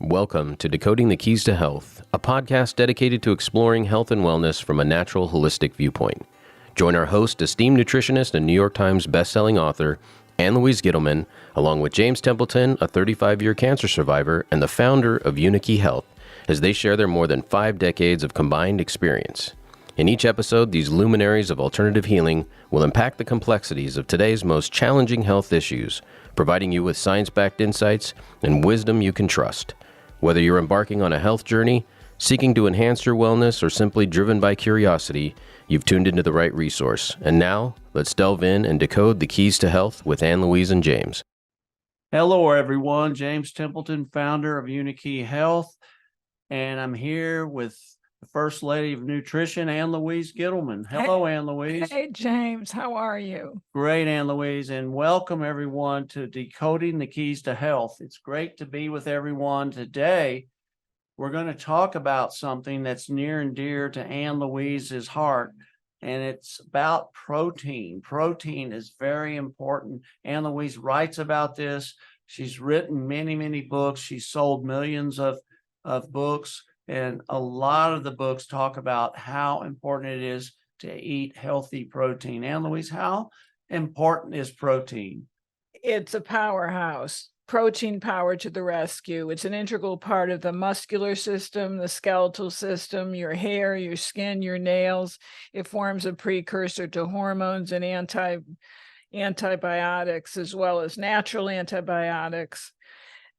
Welcome to Decoding the Keys to Health, a podcast dedicated to exploring health and wellness from a natural, holistic viewpoint. Join our host, esteemed nutritionist and New York Times bestselling author, Ann Louise, along with James Templeton, a 35-year cancer survivor and the founder of Unikey Health, as they share their more than 5 decades of combined experience. In each episode, these luminaries of alternative healing will unpack the complexities of today's most challenging health issues, providing you with science-backed insights and wisdom you can trust. Whether you're embarking on a health journey, seeking to enhance your wellness, or simply driven by curiosity, you've tuned into the right resource. And now, let's delve in and decode the keys to health with Ann Louise and James. Hello, everyone. James Templeton, founder of Unikey Health, and I'm here with the First Lady of Nutrition, Ann Louise Gittleman. Hello, Ann Louise. Hey, James. How are you? Great, Ann Louise, and welcome everyone to Decoding the Keys to Health. It's great to be with everyone today. We're going to talk about something that's near and dear to Ann Louise's heart, and it's about protein. Protein is very important. Ann Louise writes about this. She's written many, many books. She's sold millions of books. And a lot of the books talk about how important it is to eat healthy protein. Ann Louise, how important is protein? It's a powerhouse. Protein power to the rescue. It's an integral part of the muscular system, the skeletal system, your hair, your skin, your nails. It forms a precursor to hormones and antibiotics, as well as natural antibiotics.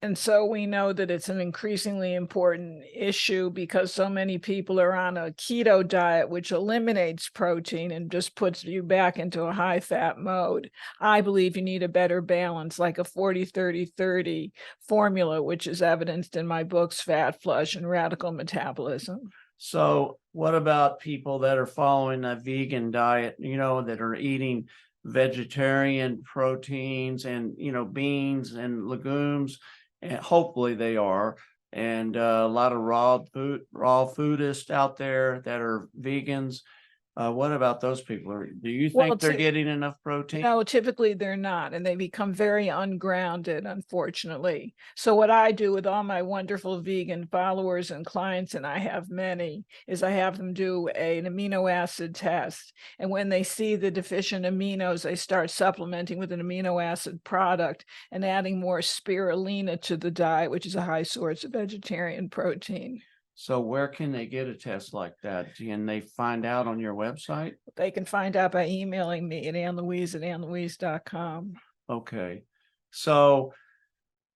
And so we know that it's an increasingly important issue because so many people are on a keto diet, which eliminates protein and just puts you back into a high-fat mode. I believe you need a better balance, like a 40-30-30 formula, which is evidenced in my books, Fat Flush and Radical Metabolism. So what about people that are following a vegan diet, that are eating vegetarian proteins and, beans and legumes? And hopefully they are, and a lot of raw foodists out there that are vegans. What about those people? Do you think they're getting enough protein? No, typically they're not, and they become very ungrounded, unfortunately. So what I do with all my wonderful vegan followers and clients, and I have many, is I have them do an amino acid test. And when they see the deficient aminos, they start supplementing with an amino acid product and adding more spirulina to the diet, which is a high source of vegetarian protein. So where can they get a test like that? Can they find out on your website? They can find out by emailing me at annlouise@annlouise.com. Okay. So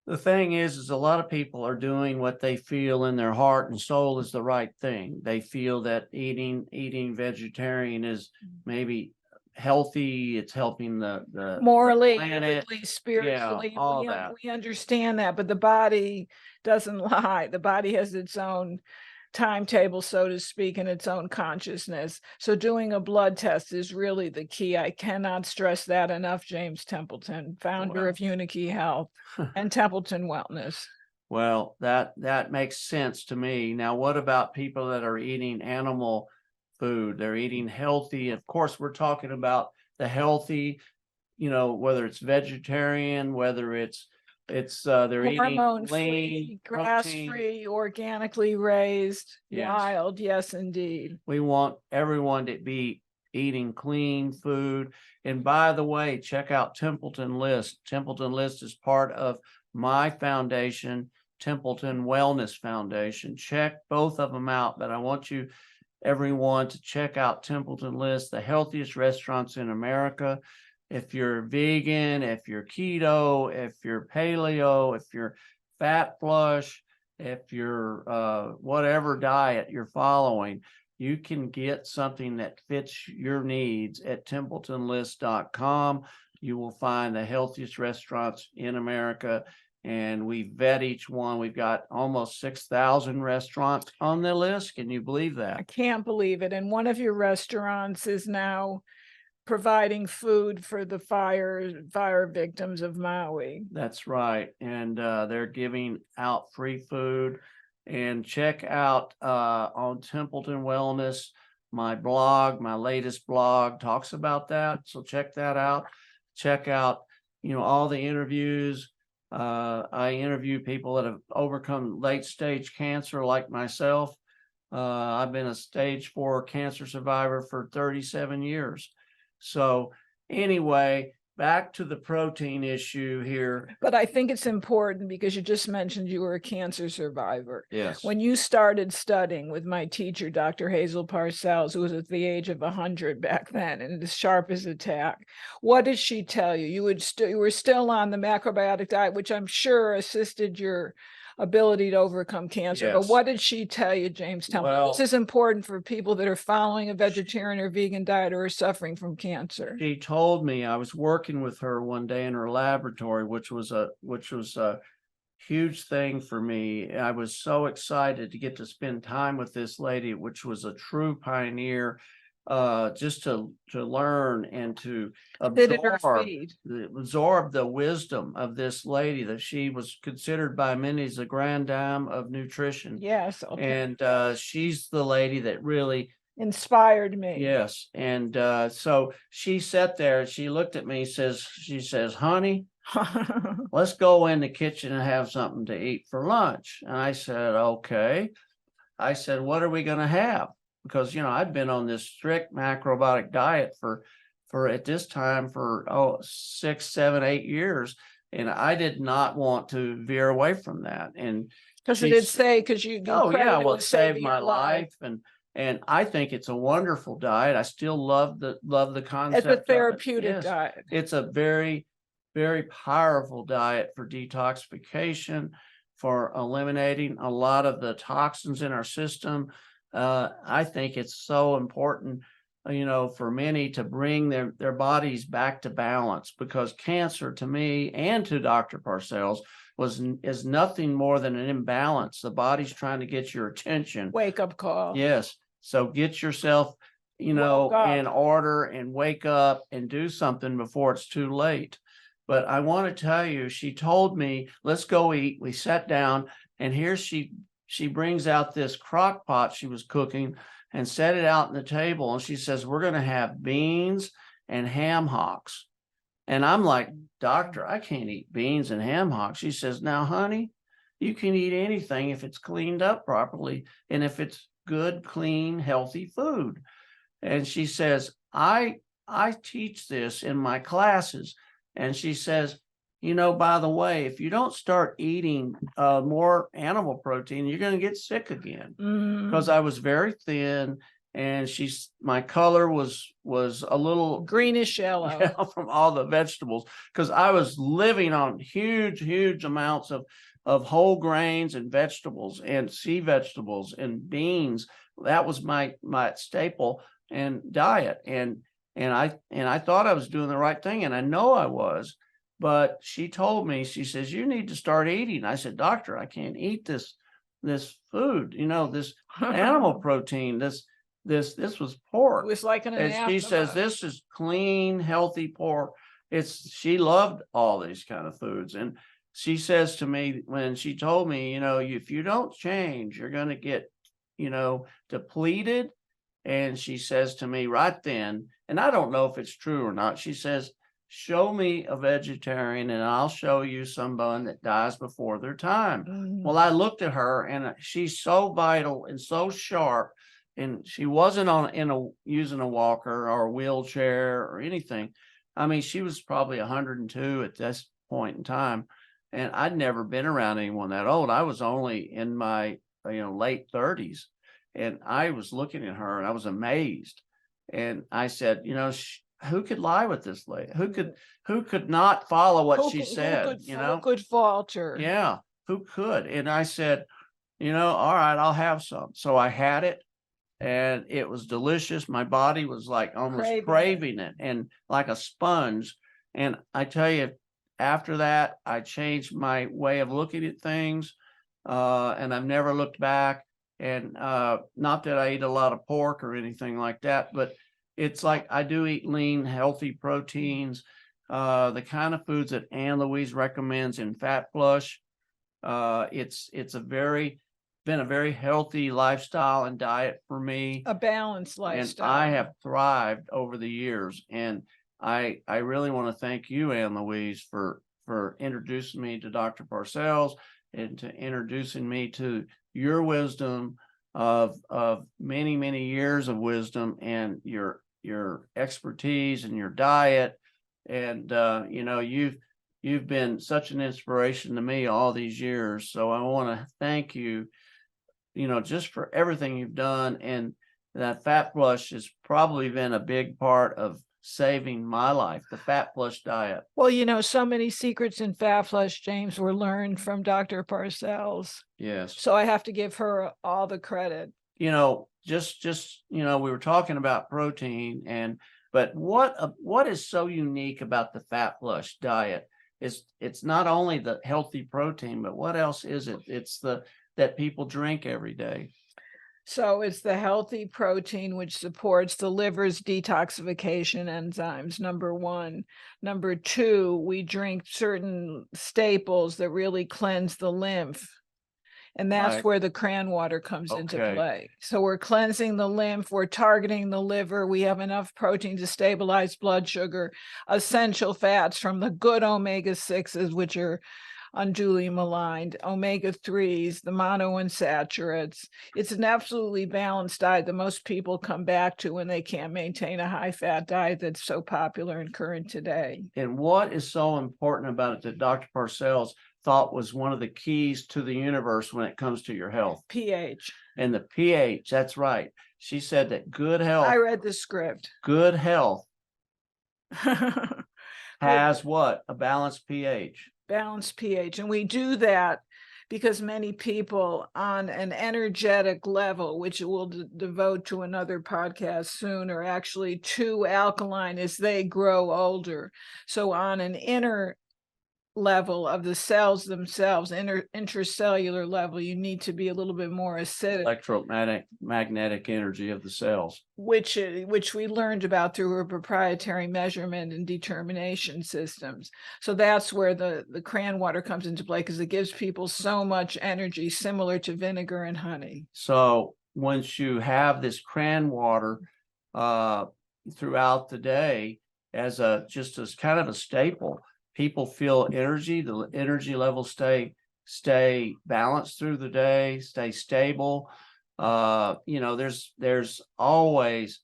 the thing is a lot of people are doing what they feel in their heart and soul is the right thing. They feel that eating vegetarian is maybe healthy. It's helping the morally, planet, spiritually. Yeah, all that. We understand that, but the body doesn't lie. The body has its own timetable, so to speak, and its own consciousness. So doing a blood test is really the key. I cannot stress that enough. James Templeton, founder of Unikey Health and Templeton Wellness. Well, that makes sense to me. Now, what about people that are eating animal food? They're eating healthy. Of course, we're talking about the healthy, whether it's vegetarian, whether it's they're eating lean, grass-free, organically raised, wild. Yes, indeed. We want everyone to be eating clean food. And by the way, check out Templeton List. Templeton List is part of my foundation, Templeton Wellness Foundation. Check both of them out, but I want everyone to check out Templeton List, the healthiest restaurants in America. If you're vegan, if you're keto, if you're paleo, if you're fat flush, if you're whatever diet you're following, you can get something that fits your needs at templetonlist.com. You will find the healthiest restaurants in America, and we vet each one. We've got almost 6,000 restaurants on the list. Can you believe that? I can't believe it. And one of your restaurants is now providing food for the fire victims of Maui. That's right. And they're giving out free food. And check out on Templeton Wellness, my blog, my latest blog talks about that. So check that out. Check out, all the interviews I interview people that have overcome late stage cancer like myself. I've been a stage 4 cancer survivor for 37 years. So anyway, back to the protein issue here. But I think it's important because you just mentioned you were a cancer survivor. Yes. When you started studying with my teacher, Dr. Hazel Parcells, who was at the age of 100 back then and as sharp as a tack, what did she tell you? You were still on the macrobiotic diet, which I'm sure assisted your ability to overcome cancer. But Yes. what did she tell you, James? Tell me. Well, This is important for people that are following a vegetarian or vegan diet or are suffering from cancer. she told me, I was working with her one day in her laboratory, which was a huge thing for me. I was so excited to get to spend time with this lady, which was a true pioneer, just to learn and to absorb the wisdom of this lady, that she was considered by many as the grand dame of nutrition. Yes. Okay. And she's the lady that really inspired me. Yes. And so she sat there and she looked at me, she says, honey, let's go in the kitchen and have something to eat for lunch. And I said, okay. I said, what are we going to have? Because, I'd been on this strict macrobiotic diet for at this time for 6, 7, 8 years. And I did not want to veer away from that. And because it did say, because you it saved my life. And I think it's a wonderful diet. I still love the concept. It's a therapeutic diet. It's a very, very powerful diet for detoxification, for eliminating a lot of the toxins in our system. I think it's so important, for many to bring their bodies back to balance, because cancer, to me and to Dr. Parcells, is nothing more than an imbalance. The body's trying to get your attention. Wake up call. Yes. So get yourself, in order and wake up and do something before it's too late. But I want to tell you, she told me, let's go eat. We sat down, and here she brings out this crock pot she was cooking and set it out on the table. And she says, we're going to have beans and ham hocks. And I'm like, doctor, I can't eat beans and ham hocks. She says, now, honey, you can eat anything if it's cleaned up properly and if it's good, clean, healthy food. And she says, I teach this in my classes. And she says, by the way, if you don't start eating more animal protein, you're going to get sick again. Because I was very thin, and my color was a little greenish yellow from all the vegetables, because I was living on huge amounts of whole grains and vegetables and sea vegetables and beans. That was my staple and diet. And I thought I was doing the right thing, and I know I was. But she told me, she says, you need to start eating. I said, doctor, I can't eat this food, this animal protein, this was pork. It was like an anathema. She says, this is clean, healthy pork. She loved all these kind of foods. And she says to me, when she told me, if you don't change, you're going to get, depleted. And she says to me right then, and I don't know if it's true or not, she says, show me a vegetarian and I'll show you someone that dies before their time. Well, I looked at her, and she's so vital and so sharp, and she wasn't using a walker or a wheelchair or anything. I mean, she was probably 102 at this point in time, and I'd never been around anyone that old. I was only in my late 30s, and I was looking at her and I was amazed. And I said, who could lie with this lady? Who could not follow what she said? Who could falter? Yeah, who could? And I said, all right, I'll have some. So I had it, and it was delicious. My body was like almost craving it, and like a sponge. And I tell you, after that, I changed my way of looking at things, and I've never looked back. And not that I eat a lot of pork or anything like that, but it's like I do eat lean, healthy proteins, the kind of foods that Ann Louise recommends in Fat Flush. It's been a very healthy lifestyle and diet for me. A balanced lifestyle. And I have thrived over the years. And I really want to thank you, Ann Louise, for for introducing me to Dr. Parcells and to introducing me to your wisdom of many, many years of wisdom and your expertise and your diet. And you've been such an inspiration to me all these years. So I want to thank you, just for everything you've done. And that fat flush has probably been a big part of saving my life, the fat flush diet. Well, so many secrets in fat flush, James, were learned from Dr. Parcells. Yes. So I have to give her all the credit. We were talking about protein, but what is so unique about the fat flush diet is it's not only the healthy protein, but what else is it? It's that people drink every day. So it's the healthy protein, which supports the liver's detoxification enzymes, number one. Number two, we drink certain staples that really cleanse the lymph. And that's Right. where the cran water comes into Okay. play. So we're cleansing the lymph, we're targeting the liver, we have enough protein to stabilize blood sugar, essential fats from the good omega-6s, which are unduly maligned, omega-3s, the monounsaturates. It's an absolutely balanced diet that most people come back to when they can't maintain a high-fat diet that's so popular and current today. And what is so important about it that Dr. Parcells thought was one of the keys to the universe when it comes to your health? pH. And the pH, that's right. She said that good health. I read the script. Good health has what? A balanced pH. Balanced pH. And we do that because many people on an energetic level, which we'll devote to another podcast soon, are actually too alkaline as they grow older. So on an inner level of the cells themselves, intracellular level, you need to be a little bit more acidic. Electromagnetic energy of the cells. Which we learned about through our proprietary measurement and determination systems. So that's where the cran water comes into play, because it gives people so much energy, similar to vinegar and honey. So once you have this cran water throughout the day as kind of a staple, people feel energy, the energy levels stay balanced through the day, stay stable. There's always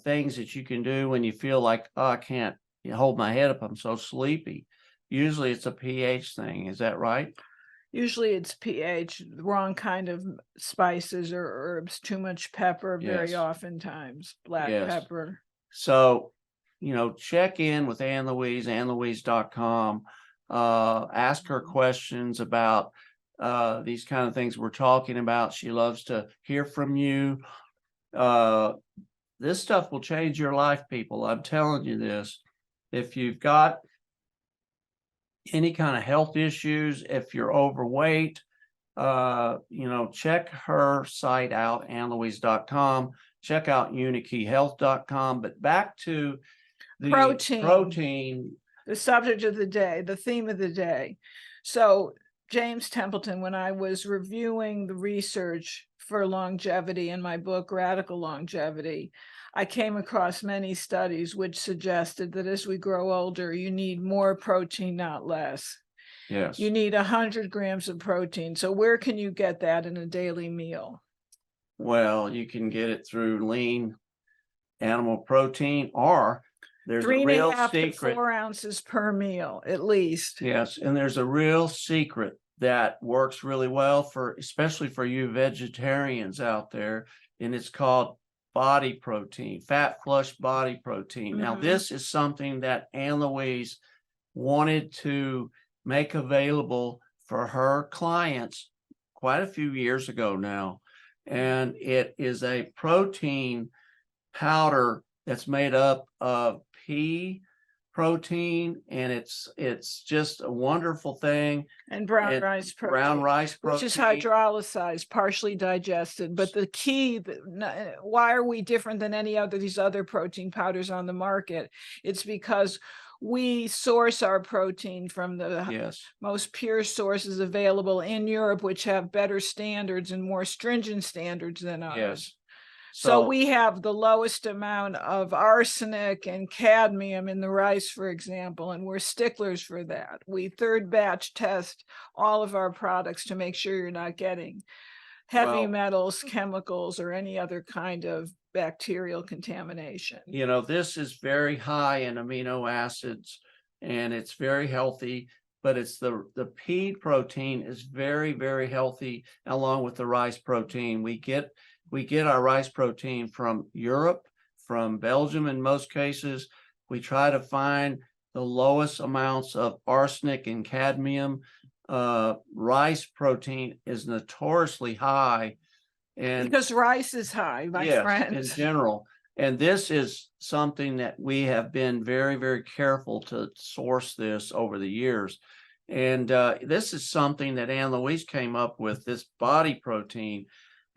things that you can do when you feel like, oh, I can't hold my head up, I'm so sleepy. Usually it's a pH thing. Is that right? Usually it's pH, the wrong kind of spices or herbs, too much pepper, very oftentimes, black pepper. So, check in with Ann Louise, annlouise.com. Ask her questions about these kind of things we're talking about. She loves to hear from you. This stuff will change your life, people. I'm telling you this. If you've got any kind of health issues, if you're overweight, check her site out, annlouise.com. Check out unikeyhealth.com. But back to the protein, the subject of the day, the theme of the day. So James Templeton, when I was reviewing the research for longevity in my book, Radical Longevity, I came across many studies which suggested that as we grow older, you need more protein, not less. Yes. You need 100 grams of protein. So where can you get that in a daily meal? Well, you can get it through lean animal protein, or there's a real 3.5 secret. to 4 ounces per meal, at least. Yes, and there's a real secret that works really well especially for you vegetarians out there, and it's called body protein, fat flush body protein. Mm-hmm. Now, this is something that Ann Louise wanted to make available for her clients quite a few years ago now. And it is a protein powder that's made up of pea protein, and it's just a wonderful thing. And brown rice protein. Brown rice protein. Which is hydrolyzed, partially digested. But the key, why are we different than these other protein powders on the market? It's because we source our protein from the most pure sources available in Europe, which have better standards and more stringent standards than ours. Yes. So we have the lowest amount of arsenic and cadmium in the rice, for example, and we're sticklers for that. We third batch test all of our products to make sure you're not getting heavy Well, metals, chemicals, or any other kind of bacterial contamination. this is very high in amino acids and it's very healthy, but it's the pea protein is very, very healthy along with the rice protein. We get our rice protein from Europe, from Belgium in most cases. We try to find the lowest amounts of arsenic and cadmium. Rice protein is notoriously high. And because rice is high, my yes, friends. in general. And this is something that we have been very, very careful to source this over the years. And this is something that Ann Louise came up with, this body protein.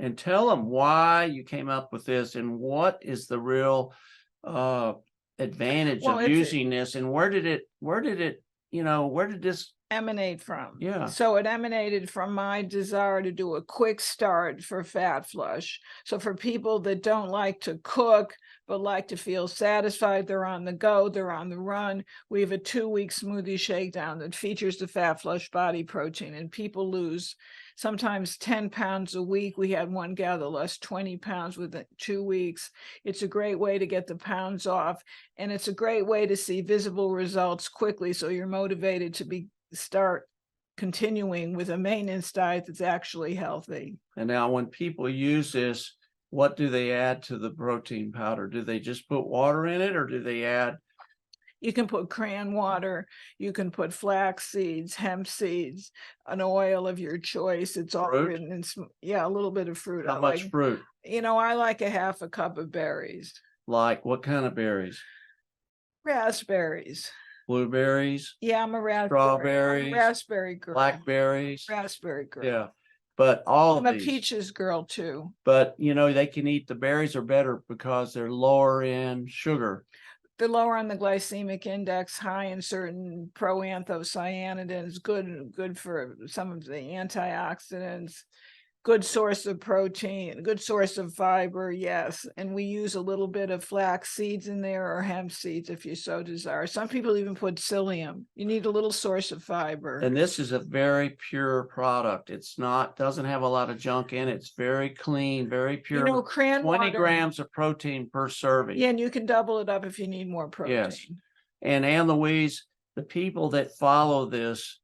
And tell them why you came up with this and what is the real advantage of using this, and where did this emanate from? Yeah. So it emanated from my desire to do a quick start for fat flush. So for people that don't like to cook, but like to feel satisfied, they're on the go, they're on the run. We have a 2-week smoothie shakedown that features the fat flush body protein, and people lose sometimes 10 pounds a week. We had one gal that lost 20 pounds within 2 weeks. It's a great way to get the pounds off, and it's a great way to see visible results quickly. So you're motivated to start continuing with a maintenance diet that's actually healthy. And now when people use this, what do they add to the protein powder? Do they just put water in it, or do they add? You can put cran water, you can put flax seeds, hemp seeds, an oil of your choice. It's all written in, a little bit of fruit. How much fruit? I like a half a cup of berries. Like what kind of berries? Raspberries. Blueberries? Yeah, I'm a strawberries, raspberry girl. Blackberries? Raspberry girl. Yeah. But all I'm of a these. peaches girl too. But they can eat the berries are better because they're lower in sugar. They're lower on the glycemic index, high in certain proanthocyanidins, good for some of the antioxidants, good source of protein, good source of fiber, yes. And we use a little bit of flax seeds in there, or hemp seeds if you so desire. Some people even put psyllium. You need a little source of fiber. And this is a very pure product. Doesn't have a lot of junk in it. It's very clean, very pure. Cran 20 water, grams of protein per serving. Yeah, and you can double it up if you need more protein. Yes. And Ann Louise, the people that follow this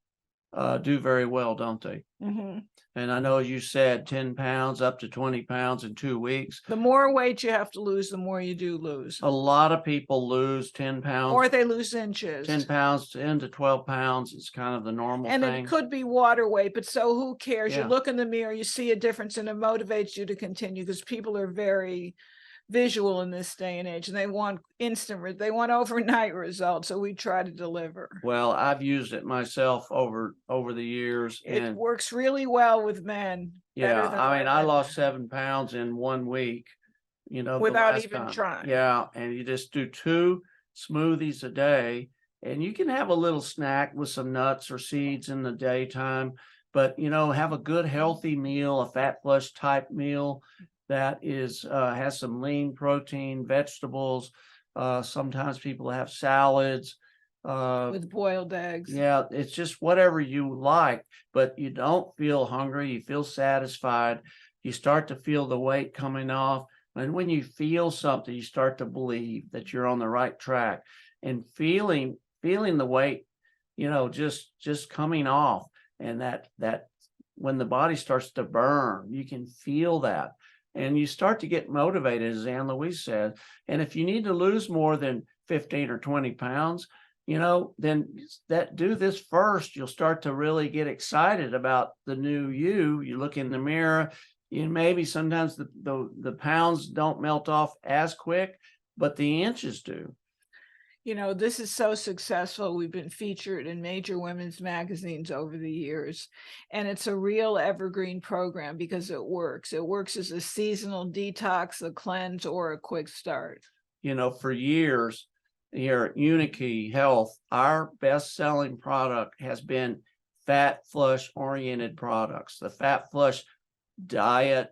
do very well, don't they? Mm-hmm. And I know you said 10 pounds up to 20 pounds in 2 weeks. The more weight you have to lose, the more you do lose. A lot of people lose 10 pounds. Or they lose inches. 10 pounds to 10 to 12 pounds is kind of the normal thing. And it could be water weight, but so who cares? Yeah. You look in the mirror, you see a difference, and it motivates you to continue, because people are very visual in this day and age, and they want they want overnight results. So we try to deliver. Well, I've used it myself over the years. It works really well with men. Yeah, I lost 7 pounds in 1 week, without even trying. Yeah, and you just do 2 smoothies a day, and you can have a little snack with some nuts or seeds in the daytime, but have a good healthy meal, a fat flush type meal that has some lean protein, vegetables. Sometimes people have salads with boiled eggs. Yeah, it's just whatever you like, but you don't feel hungry. You feel satisfied. You start to feel the weight coming off. And when you feel something, you start to believe that you're on the right track, and feeling the weight, just coming off. And that when the body starts to burn, you can feel that. And you start to get motivated, as Ann Louise said. And if you need to lose more than 15 or 20 pounds, then do this first. You'll start to really get excited about the new you. You look in the mirror, maybe sometimes the pounds don't melt off as quick, but the inches do. This is so successful. We've been featured in major women's magazines over the years, and it's a real evergreen program because it works. It works as a seasonal detox, a cleanse, or a quick start. For years here at Unikey Health, our best-selling product has been fat flush oriented products. The fat flush diet,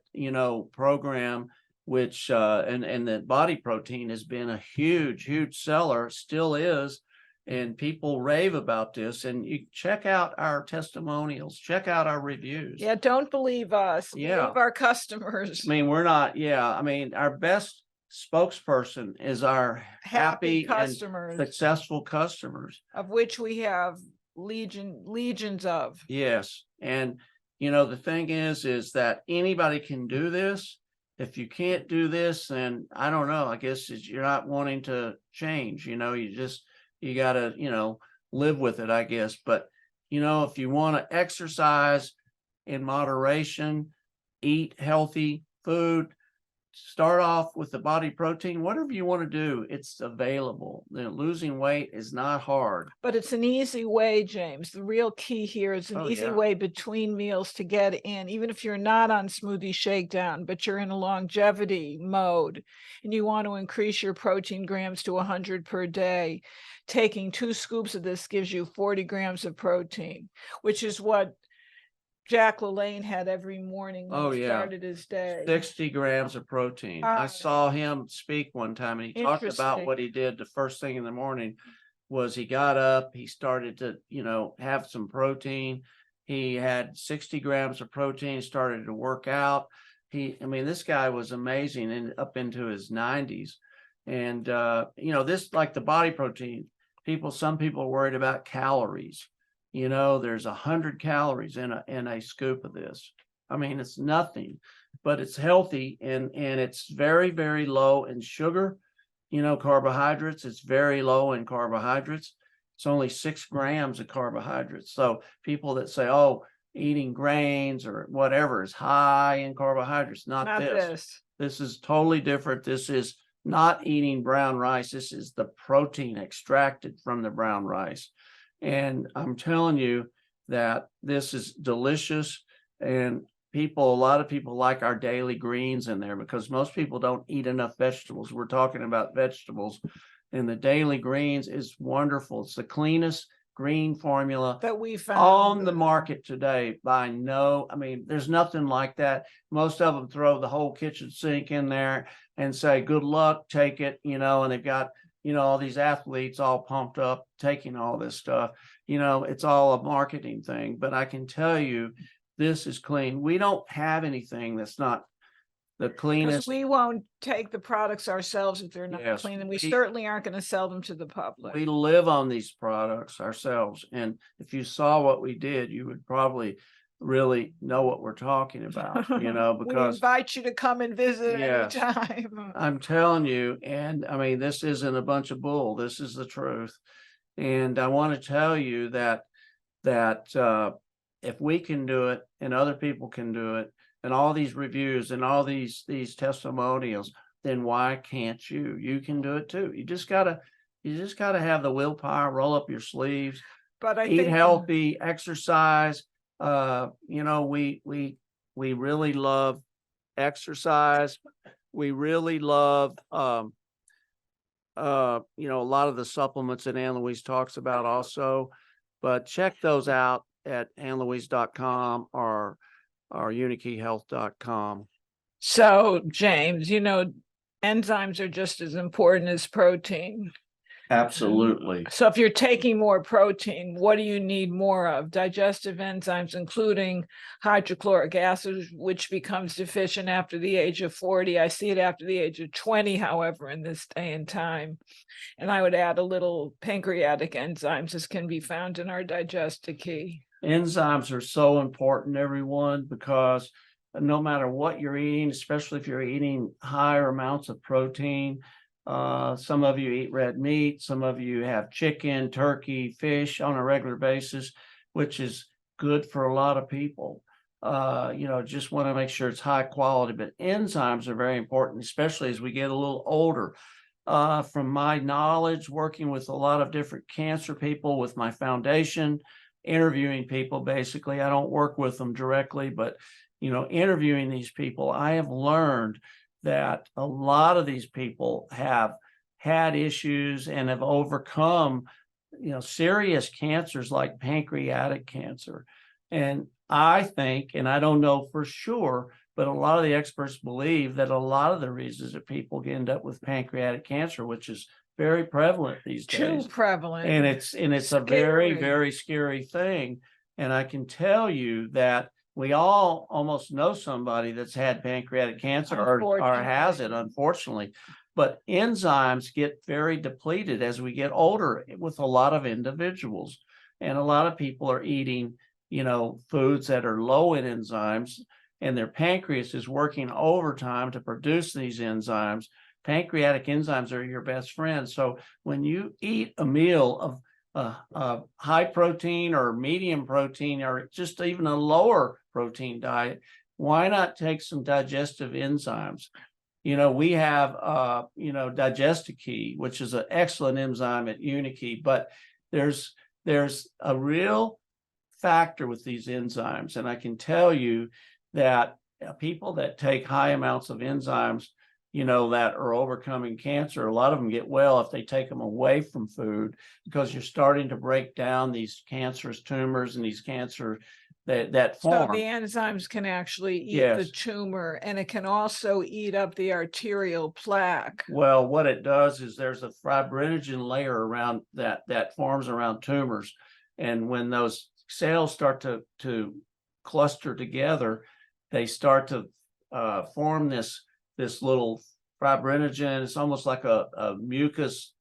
program which and the body protein has been a huge seller, still is, and people rave about this. And you check out our testimonials, check out our reviews. Yeah, don't believe us. Yeah. Believe our customers. I mean, we're not, I mean, our best spokesperson is our happy customers, and successful customers, of which we have legions of. Yes. And the thing is that anybody can do this. If you can't do this, then I don't know, I guess you're not wanting to change. You gotta live with it, I guess. But if you want to exercise in moderation, eat healthy food, start off with the body protein, whatever you want to do, it's available. Losing weight is not hard. But it's an easy way, James. The real key here is an easy way between meals to get in, even if you're not on smoothie shakedown, but you're in a longevity mode and you want to increase your protein grams to 100 per day. Taking 2 scoops of this gives you 40 grams of protein, which is what Jack LaLanne had every morning when he started his day. 60 grams of protein. I saw him speak one time, and he talked about what he did the first thing in the morning. Was he got up, he started to, have some protein. He had 60 grams of protein, started to work out. This guy was amazing, and up into his 90s. And, this, like the body protein, some people are worried about calories. There's 100 calories in a scoop of this. It's nothing, but it's healthy, and it's very, very low in sugar, carbohydrates. It's very low in carbohydrates. It's only 6 grams of carbohydrates. So people that say, oh, eating grains or whatever is high in carbohydrates, not this. This is totally different. This is not eating brown rice. This is the protein extracted from the brown rice. And I'm telling you that this is delicious, and a lot of people like our daily greens in there, because most people don't eat enough vegetables. We're talking about vegetables, and the daily greens is wonderful. It's the cleanest green formula that we found on the market today there's nothing like that. Most of them throw the whole kitchen sink in there and say, good luck, take it, and they've got all these athletes all pumped up taking all this stuff. It's all a marketing thing, but I can tell you this is clean. We don't have anything that's not the cleanest. We won't take the products ourselves if they're not clean, and we certainly aren't going to sell them to the public. We live on these products ourselves, and if you saw what we did, you would probably really know what we're talking about, because we invite you to come and visit anytime. I'm telling you, and this isn't a bunch of bull. This is the truth. And I want to tell you that if we can do it and other people can do it, and all these reviews and all these testimonials, then why can't you? You can do it too. You just gotta have the willpower, roll up your sleeves, eat healthy, exercise. We really love exercise. We really love a lot of the supplements that Ann Louise talks about also. But check those out at annlouise.com or unikeyhealth.com. So, James, enzymes are just as important as protein. Absolutely. So if you're taking more protein, what do you need more of? Digestive enzymes, including hydrochloric acid, which becomes deficient after the age of 40. I see it after the age of 20, however, in this day and time. And I would add a little pancreatic enzymes, as can be found in our digestive key. Enzymes are so important, everyone, because no matter what you're eating, especially if you're eating higher amounts of protein, some of you eat red meat, some of you have chicken, turkey, fish on a regular basis, which is good for a lot of people. Just want to make sure it's high quality, but enzymes are very important, especially as we get a little older. From my knowledge, working with a lot of different cancer people with my foundation, interviewing people, basically, I don't work with them directly, but, interviewing these people, I have learned that a lot of these people have had issues and have overcome, serious cancers like pancreatic cancer. And I think, and I don't know for sure, but a lot of the experts believe that a lot of the reasons that people end up with pancreatic cancer, which is very prevalent these Too days, prevalent. and it's a very, Scary. very scary thing. And I can tell you that we all almost know somebody that's had pancreatic cancer or has it, unfortunately. But enzymes get very depleted as we get older with a lot of individuals. And a lot of people are eating, foods that are low in enzymes, and their pancreas is working overtime to produce these enzymes. Pancreatic enzymes are your best friend. So when you eat a meal of high protein or medium protein or just even a lower protein diet, why not take some digestive enzymes? We have, Digestive, which is an excellent enzyme at Unikey, but there's a real factor with these enzymes. And I can tell you that people that take high amounts of enzymes, that are overcoming cancer, a lot of them get well if they take them away from food, because you're starting to break down these cancerous tumors and these cancer that form. So the enzymes can actually eat the Yes. tumor, and it can also eat up the arterial plaque. Well, what it does is there's a fibrinogen layer around that forms around tumors. And when those cells start to cluster together, they start to form this little fibrinogen. It's almost like a mucus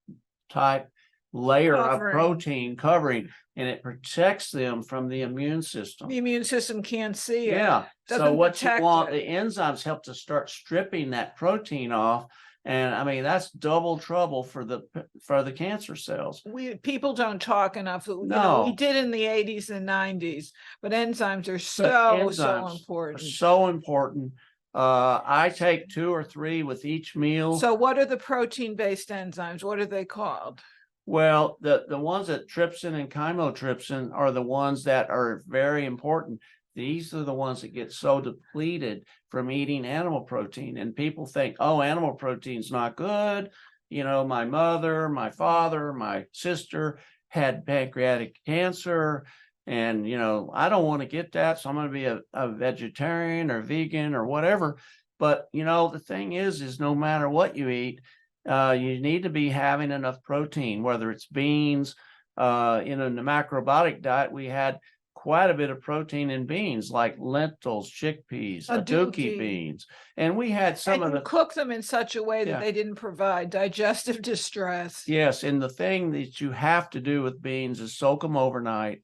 type layer of protein covering, and it protects them from the immune system. The immune system can't see it. Yeah. So Doesn't what you protect want, it. the enzymes help to start stripping that protein off. And I mean, that's double trouble for the cancer cells. People don't talk enough. No. We did in the 80s and 90s, but enzymes are so important. So important. I take 2 or 3 with each meal. So what are the protein-based enzymes? What are they called? Well, the ones that trypsin and chymotrypsin are the ones that are very important. These are the ones that get so depleted from eating animal protein. And people think, oh, animal protein's not good. My mother, my father, my sister had pancreatic cancer. And, I don't want to get that. So I'm going to be a vegetarian or vegan or whatever. But, the thing is no matter what you eat, you need to be having enough protein, whether it's beans. In the macrobiotic diet, we had quite a bit of protein in beans, like lentils, chickpeas, aduki beans. And we had some of the cook them in such a way that they didn't provide digestive distress. Yes. And the thing that you have to do with beans is soak them overnight.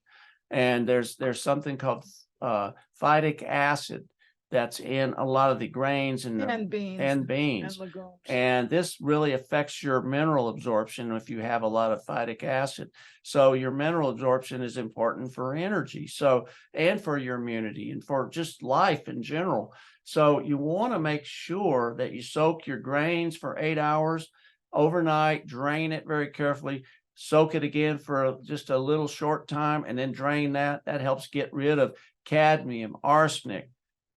And there's something called phytic acid that's in a lot of the grains and beans and legumes. And this really affects your mineral absorption if you have a lot of phytic acid. So your mineral absorption is important for energy, and for your immunity and for just life in general. So you want to make sure that you soak your grains for 8 hours overnight, drain it very carefully, soak it again for just a little short time, and then drain that. That helps get rid of cadmium, arsenic,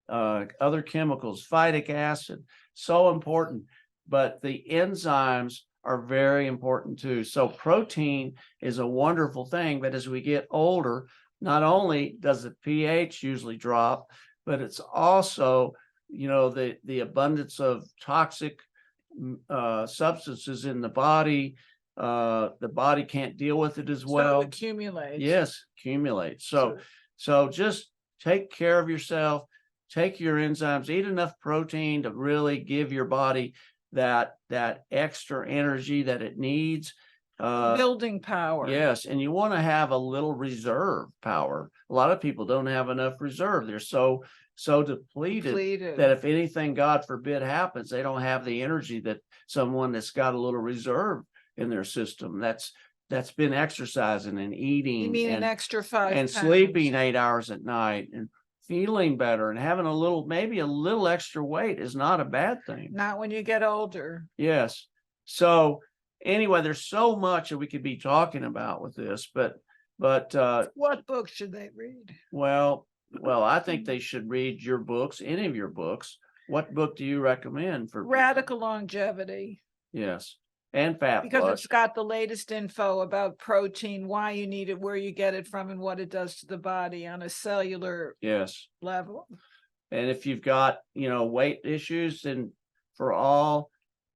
other chemicals, phytic acid, so important. But the enzymes are very important too. So protein is a wonderful thing, but as we get older, not only does the pH usually drop, but it's also, the abundance of toxic substances in the body. The body can't deal with it as well. So it accumulates. Yes, accumulates. So just take care of yourself. Take your enzymes, eat enough protein to really give your body that extra energy that it needs. Building power. Yes, and you want to have a little reserve power. A lot of people don't have enough reserve. They're so depleted that if anything, God forbid, happens, they don't have the energy that someone that's got a little reserve in their system. That's been exercising and eating. You mean an extra 5 and pounds. Sleeping 8 hours at night and feeling better and having maybe a little extra weight is not a bad thing. Not when you get older. Yes. So anyway, there's so much that we could be talking about with this, but what book should they read? Well, I think they should read your books, any of your books. What book do you recommend for Radical Longevity? Yes. and fat Because flush. it's got the latest info about protein, why you need it, where you get it from, and what it does to the body on a cellular Yes. level. And if you've got, weight issues, and for all,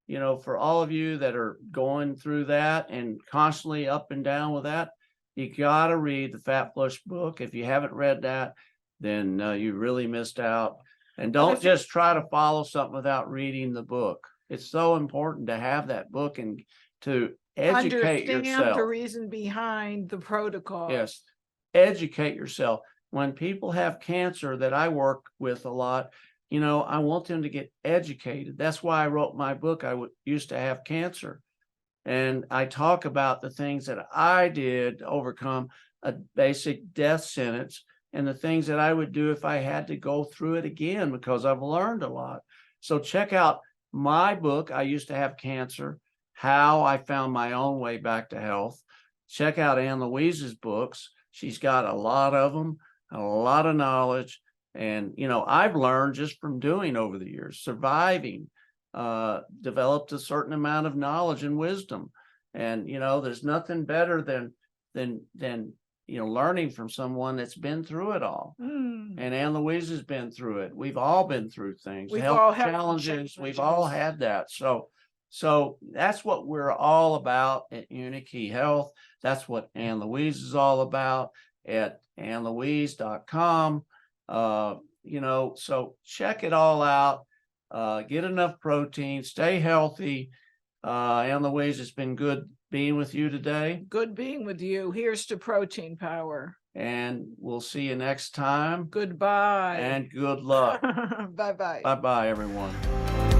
for all of you that are going through that and constantly up and down with that, you got to read the Fat Flush book. If you haven't read that, then you really missed out. And don't just try to follow something without reading the book. It's so important to have that book and to educate Understand yourself. the reason behind the protocol. Yes. Educate yourself. When people have cancer that I work with a lot, I want them to get educated. That's why I wrote my book. I used to have cancer. And I talk about the things that I did to overcome a basic death sentence and the things that I would do if I had to go through it again, because I've learned a lot. So check out my book, I Used to Have Cancer, How I Found My Own Way Back to Health. Check out Ann Louise's books. She's got a lot of them, a lot of knowledge. And, I've learned just from doing over the years, surviving, developed a certain amount of knowledge and wisdom. And, there's nothing better than learning from someone that's been through it all. And Ann Louise has been through it. We've all been through things, health challenges. We've all had that. So that's what we're all about at Unikey Health. That's what Ann Louise is all about at annlouise.com. So check it all out. Get enough protein, stay healthy. Ann Louise, it's been good being with you today. Good being with you. Here's to protein power. And we'll see you next time. Goodbye. And good luck. Bye-bye. Bye-bye, everyone.